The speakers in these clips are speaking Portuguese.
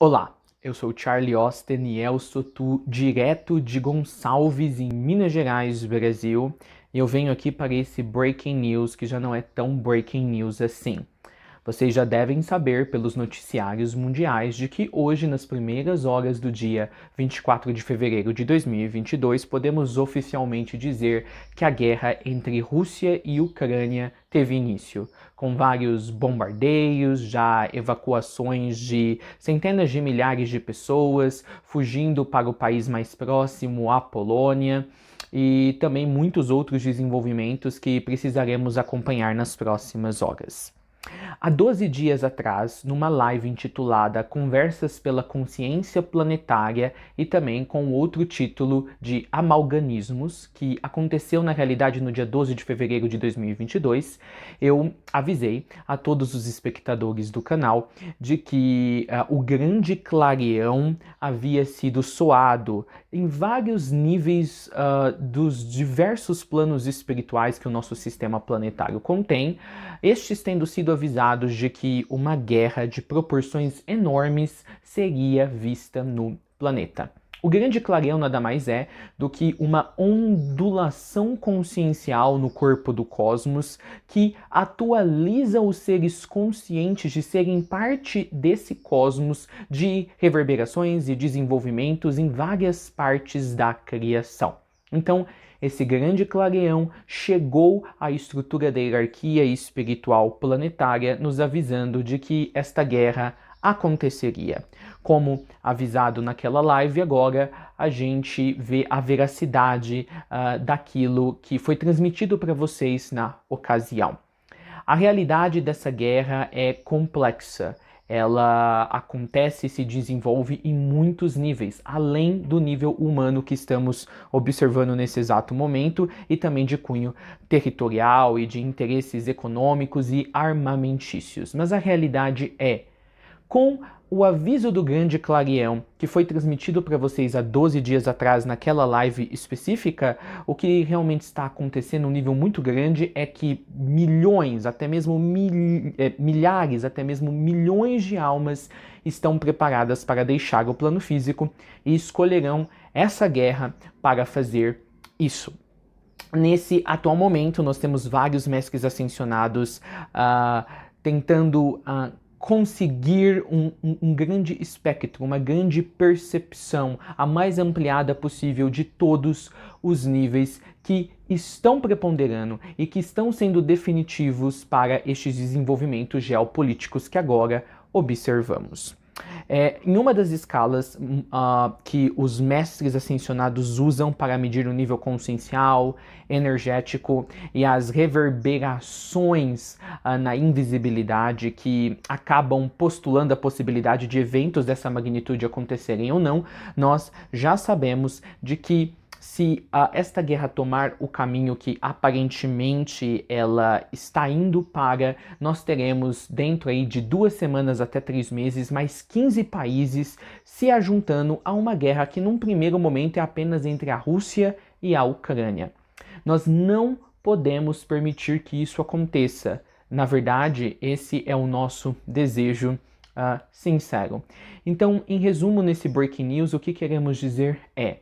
Olá, eu sou Charlie Osten e eu sou direto de Gonçalves, em Minas Gerais, Brasil. E eu venho aqui para esse Breaking News que já não é tão Breaking News assim. Vocês já devem saber pelos noticiários mundiais de que hoje, nas primeiras horas do dia 24 de fevereiro de 2022, podemos oficialmente dizer que a guerra entre Rússia e Ucrânia teve início, com vários bombardeios, já evacuações de centenas de milhares de pessoas fugindo para o país mais próximo, a Polônia, e também muitos outros desenvolvimentos que precisaremos acompanhar nas próximas horas. Há 12 dias atrás, numa live intitulada Conversas pela Consciência Planetária e também com outro título de Amalganismos, que aconteceu na realidade no dia 12 de fevereiro de 2022, eu avisei a todos os espectadores do canal de que o grande clareão havia sido soado em vários níveis dos diversos planos espirituais que o nosso sistema planetário contém, estes tendo sido avisados de que uma guerra de proporções enormes seria vista no planeta. O grande clareão nada mais é do que uma ondulação consciencial no corpo do cosmos que atualiza os seres conscientes de serem parte desse cosmos de reverberações e desenvolvimentos em várias partes da criação. Então, esse grande clareão chegou à estrutura da hierarquia espiritual planetária, nos avisando de que esta guerra aconteceria. Como avisado naquela live, agora a gente vê a veracidade daquilo que foi transmitido para vocês na ocasião. A realidade dessa guerra é complexa. Ela acontece e se desenvolve em muitos níveis, além do nível humano que estamos observando nesse exato momento, e também de cunho territorial e de interesses econômicos e armamentícios. Mas a realidade é, com o aviso do grande clareão que foi transmitido para vocês há 12 dias atrás naquela live específica, o que realmente está acontecendo num nível muito grande é que milhões, até mesmo milhares, até mesmo milhões de almas estão preparadas para deixar o plano físico e escolherão essa guerra para fazer isso. Nesse atual momento, nós temos vários mestres ascensionados tentando conseguir um grande espectro, uma grande percepção, a mais ampliada possível de todos os níveis que estão preponderando e que estão sendo definitivos para estes desenvolvimentos geopolíticos que agora observamos. Em uma das escalas que os mestres ascensionados usam para medir o nível consciencial, energético e as reverberações na invisibilidade que acabam postulando a possibilidade de eventos dessa magnitude acontecerem ou não, nós já sabemos de que se esta guerra tomar o caminho que aparentemente ela está indo para, nós teremos dentro aí de 2 semanas até 3 meses, mais 15 países se ajuntando a uma guerra que num primeiro momento é apenas entre a Rússia e a Ucrânia. Nós não podemos permitir que isso aconteça. Na verdade, esse é o nosso desejo sincero. Então, em resumo, nesse Breaking News, o que queremos dizer é: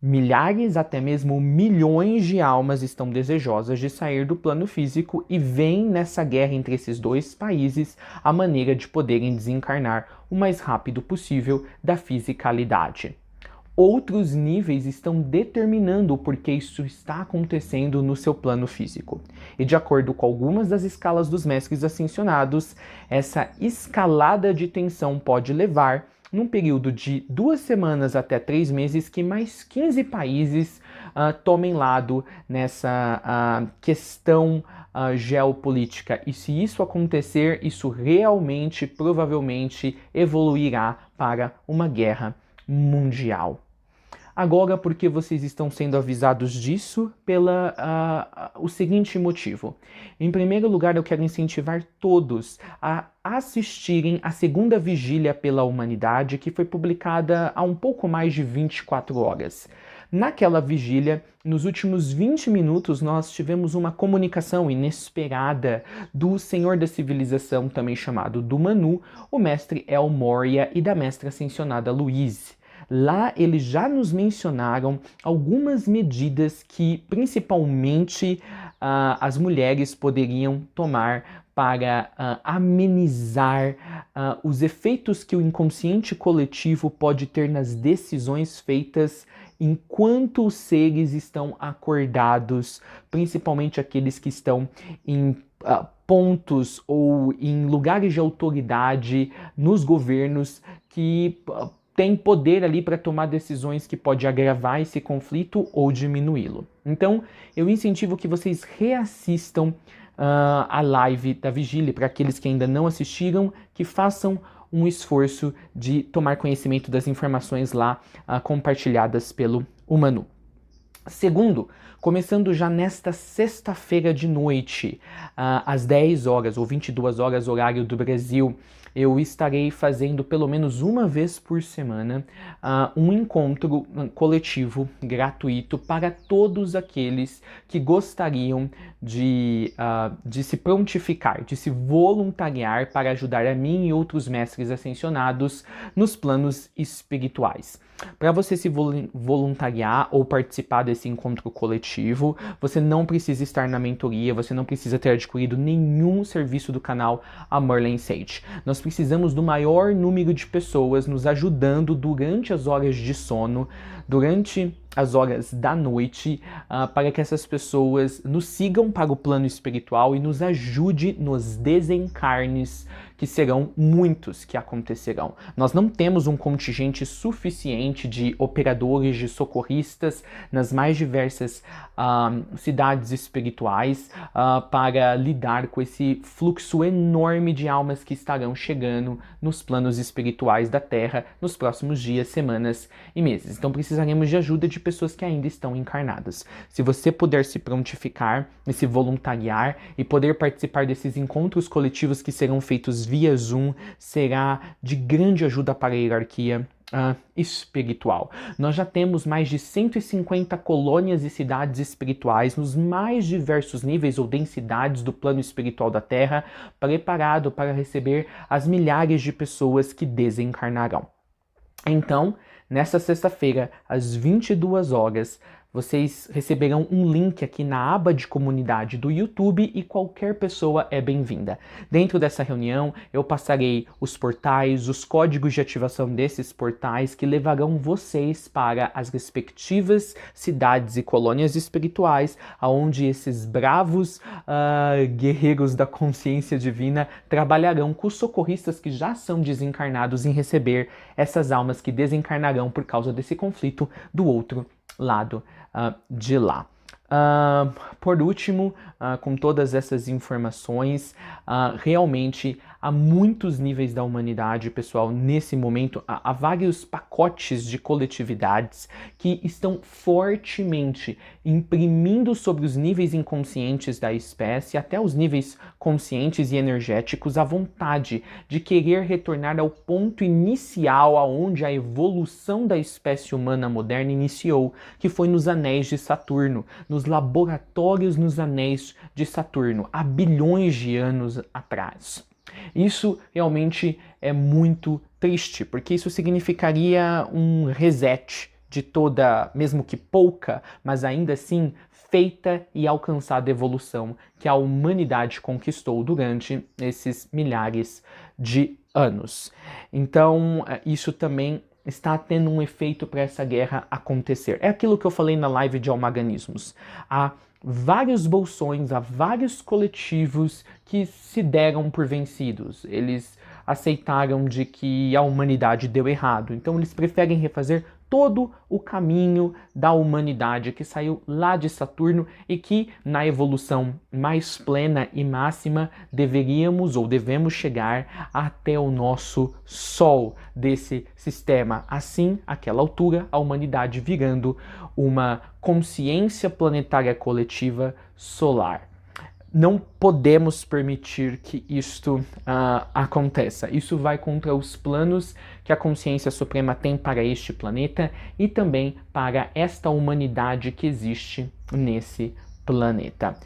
milhares, até mesmo milhões de almas estão desejosas de sair do plano físico e veem nessa guerra entre esses dois países a maneira de poderem desencarnar o mais rápido possível da fisicalidade. Outros níveis estão determinando o porquê isso está acontecendo no seu plano físico. E de acordo com algumas das escalas dos mestres ascensionados, essa escalada de tensão pode levar, num período de 2 semanas até 3 meses, que mais 15 países tomem lado nessa questão geopolítica. E se isso acontecer, isso realmente, provavelmente, evoluirá para uma guerra mundial. Agora, por que vocês estão sendo avisados disso? O seguinte motivo. Em primeiro lugar, eu quero incentivar todos a assistirem a segunda vigília pela humanidade, que foi publicada há um pouco mais de 24 horas. Naquela vigília, nos últimos 20 minutos, nós tivemos uma comunicação inesperada do Senhor da Civilização, também chamado do Manu, o mestre El Moria, e da mestra ascensionada Louise. Lá eles já nos mencionaram algumas medidas que principalmente as mulheres poderiam tomar para amenizar os efeitos que o inconsciente coletivo pode ter nas decisões feitas enquanto os seres estão acordados, principalmente aqueles que estão em pontos ou em lugares de autoridade nos governos que tem poder ali para tomar decisões que pode agravar esse conflito ou diminuí-lo. Então, eu incentivo que vocês reassistam a live da vigília, para aqueles que ainda não assistiram, que façam um esforço de tomar conhecimento das informações lá compartilhadas pelo Manu. Segundo, começando já nesta sexta-feira de noite, às 10 horas ou 22 horas, horário do Brasil, eu estarei fazendo pelo menos uma vez por semana um encontro coletivo gratuito para todos aqueles que gostariam de se prontificar, de se voluntariar para ajudar a mim e outros mestres ascensionados nos planos espirituais. Para você se voluntariar ou participar desse encontro coletivo, você não precisa estar na mentoria, você não precisa ter adquirido nenhum serviço do canal A Merlin Sage. Nós precisamos do maior número de pessoas nos ajudando durante as horas de sono, durante as horas da noite, para que essas pessoas nos sigam para o plano espiritual e nos ajude nos desencarnes, que serão muitos que acontecerão. Nós não temos um contingente suficiente de operadores, de socorristas nas mais diversas cidades espirituais para lidar com esse fluxo enorme de almas que estarão chegando nos planos espirituais da Terra nos próximos dias, semanas e meses. Então precisaremos de ajuda de pessoas que ainda estão encarnadas. Se você puder se prontificar e se voluntariar e poder participar desses encontros coletivos que serão feitos via Zoom, será de grande ajuda para a hierarquia espiritual. Nós já temos mais de 150 colônias e cidades espirituais nos mais diversos níveis ou densidades do plano espiritual da Terra, preparado para receber as milhares de pessoas que desencarnarão. Então, nesta sexta-feira, às 22 horas, vocês receberão um link aqui na aba de comunidade do YouTube e qualquer pessoa é bem-vinda. Dentro dessa reunião, eu passarei os portais, os códigos de ativação desses portais que levarão vocês para as respectivas cidades e colônias espirituais, onde esses bravos guerreiros da consciência divina trabalharão com os socorristas que já são desencarnados em receber essas almas que desencarnarão por causa desse conflito do outro lado de lá. Por último, com todas essas informações, realmente há muitos níveis da humanidade, pessoal, nesse momento, há vários pacotes de coletividades que estão fortemente imprimindo sobre os níveis inconscientes da espécie, até os níveis conscientes e energéticos, a vontade de querer retornar ao ponto inicial aonde a evolução da espécie humana moderna iniciou, que foi nos anéis de Saturno, nos laboratórios nos anéis de Saturno, há bilhões de anos atrás. Isso realmente é muito triste, porque isso significaria um reset de toda, mesmo que pouca, mas ainda assim feita e alcançada evolução que a humanidade conquistou durante esses milhares de anos. Então, isso também está tendo um efeito para essa guerra acontecer. É aquilo que eu falei na live de Almaganismos. Há vários bolsões, há vários coletivos que se deram por vencidos. Eles aceitaram de que a humanidade deu errado. Então eles preferem refazer todo o caminho da humanidade que saiu lá de Saturno e que na evolução mais plena e máxima deveríamos ou devemos chegar até o nosso Sol desse sistema. Assim, àquela altura, a humanidade virando uma consciência planetária coletiva solar. não podemos permitir que isto aconteça. Isso vai contra os planos que a consciência suprema tem para este planeta e também para esta humanidade que existe nesse planeta.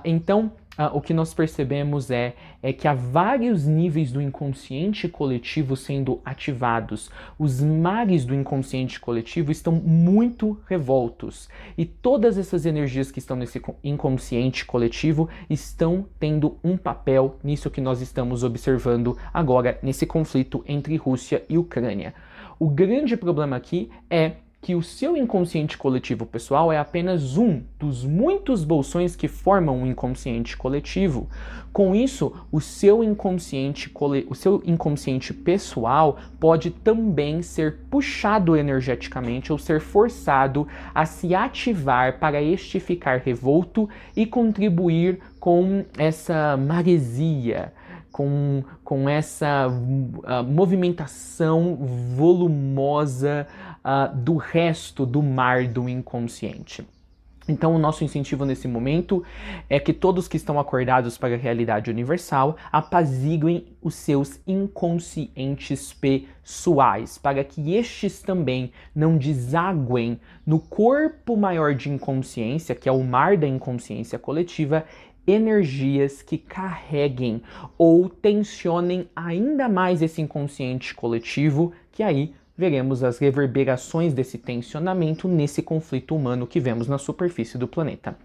Então, o que nós percebemos é que há vários níveis do inconsciente coletivo sendo ativados. Os mares do inconsciente coletivo estão muito revoltos. E todas essas energias que estão nesse inconsciente coletivo estão tendo um papel nisso que nós estamos observando agora, nesse conflito entre Rússia e Ucrânia. O grande problema aqui é que o seu inconsciente coletivo pessoal é apenas um dos muitos bolsões que formam o inconsciente coletivo. Com isso, o seu inconsciente pessoal pode também ser puxado energeticamente ou ser forçado a se ativar para este ficar revolto e contribuir com essa maresia, com essa movimentação volumosa do resto do mar do inconsciente. Então, o nosso incentivo nesse momento é que todos que estão acordados para a realidade universal apaziguem os seus inconscientes pessoais, para que estes também não desaguem no corpo maior de inconsciência, que é o mar da inconsciência coletiva, energias que carreguem ou tensionem ainda mais esse inconsciente coletivo, que aí veremos as reverberações desse tensionamento nesse conflito humano que vemos na superfície do planeta.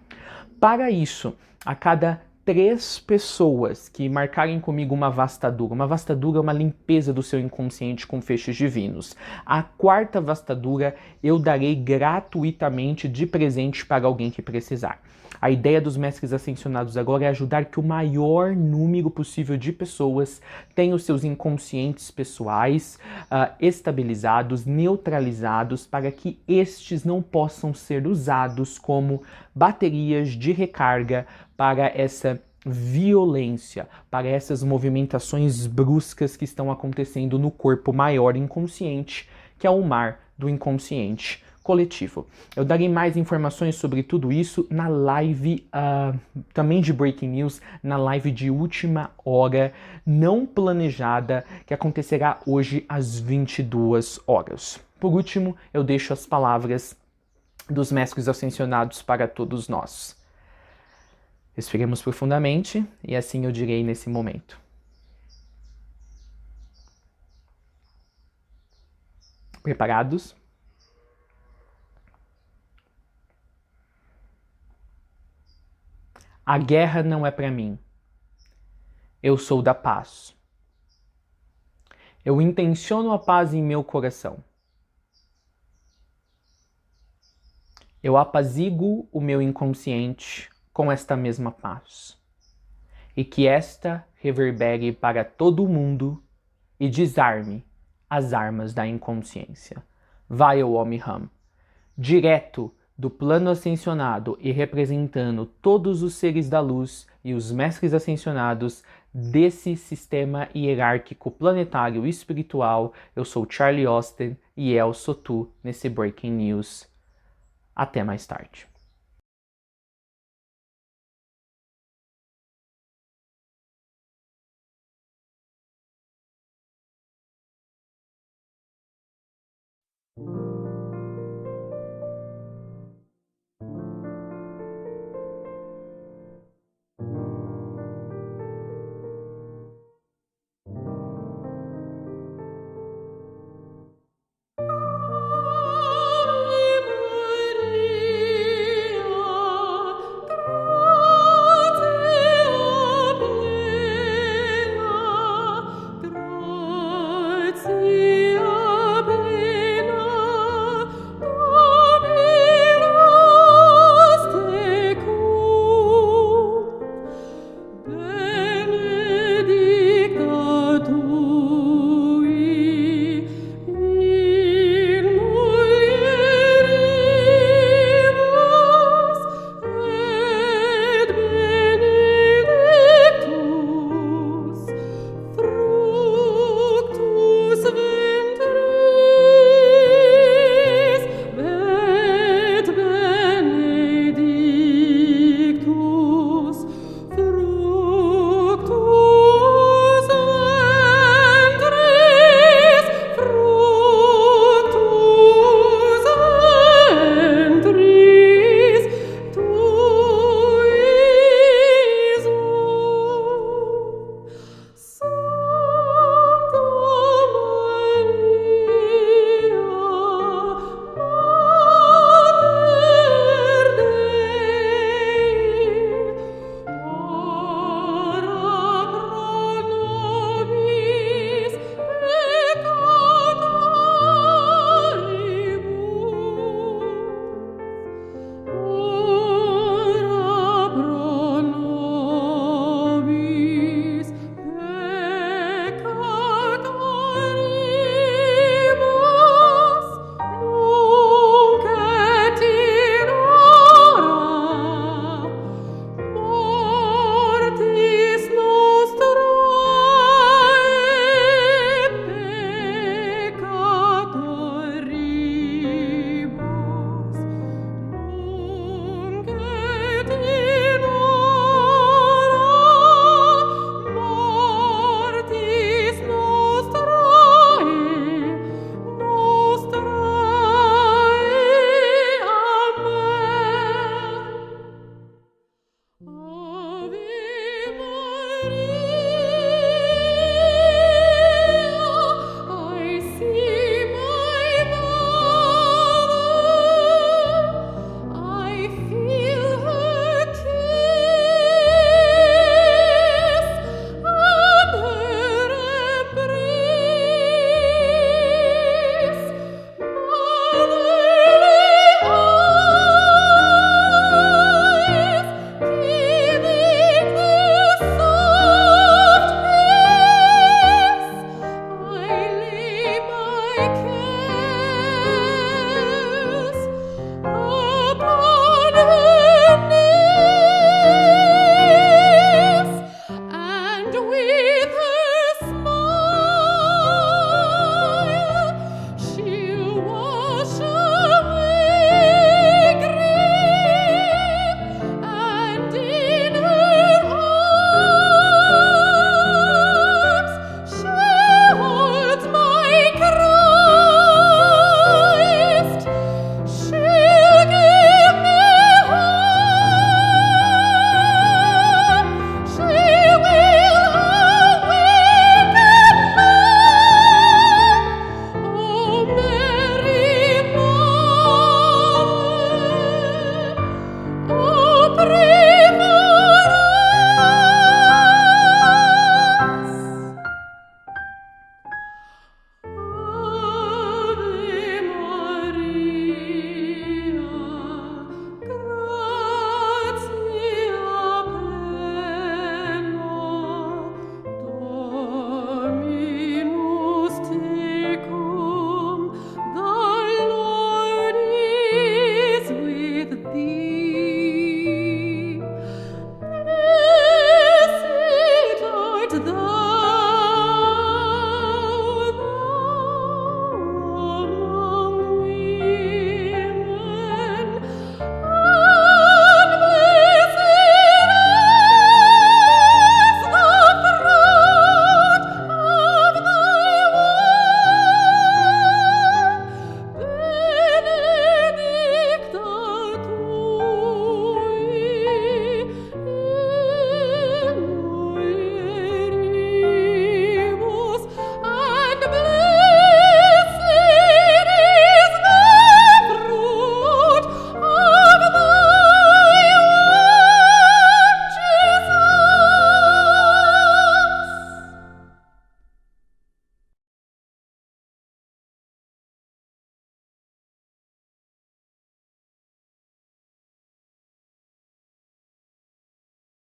Para isso, a cada 3 pessoas que marcarem comigo uma vastadura é uma limpeza do seu inconsciente com feixes divinos. A 4ª vastadura eu darei gratuitamente de presente para alguém que precisar. A ideia dos mestres ascensionados agora é ajudar que o maior número possível de pessoas tenham os seus inconscientes pessoais estabilizados, neutralizados, para que estes não possam ser usados como baterias de recarga para essa violência, para essas movimentações bruscas que estão acontecendo no corpo maior inconsciente, que é o mar do inconsciente coletivo. Eu darei mais informações sobre tudo isso na live também de Breaking News, na live de última hora, não planejada, que acontecerá hoje às 22 horas. Por último, eu deixo as palavras dos mestres ascensionados para todos nós. Respiremos profundamente e assim eu direi nesse momento. Preparados? A guerra não é para mim. Eu sou da paz. Eu intenciono a paz em meu coração. Eu apaziguo o meu inconsciente com esta mesma paz. E que esta reverbere para todo o mundo e desarme as armas da inconsciência. Vai, Om-Ham, direto do plano ascensionado e representando todos os seres da luz e os mestres ascensionados desse sistema hierárquico planetário e espiritual. Eu sou Charlie Austin e eu sou tu nesse Breaking News. Até mais tarde.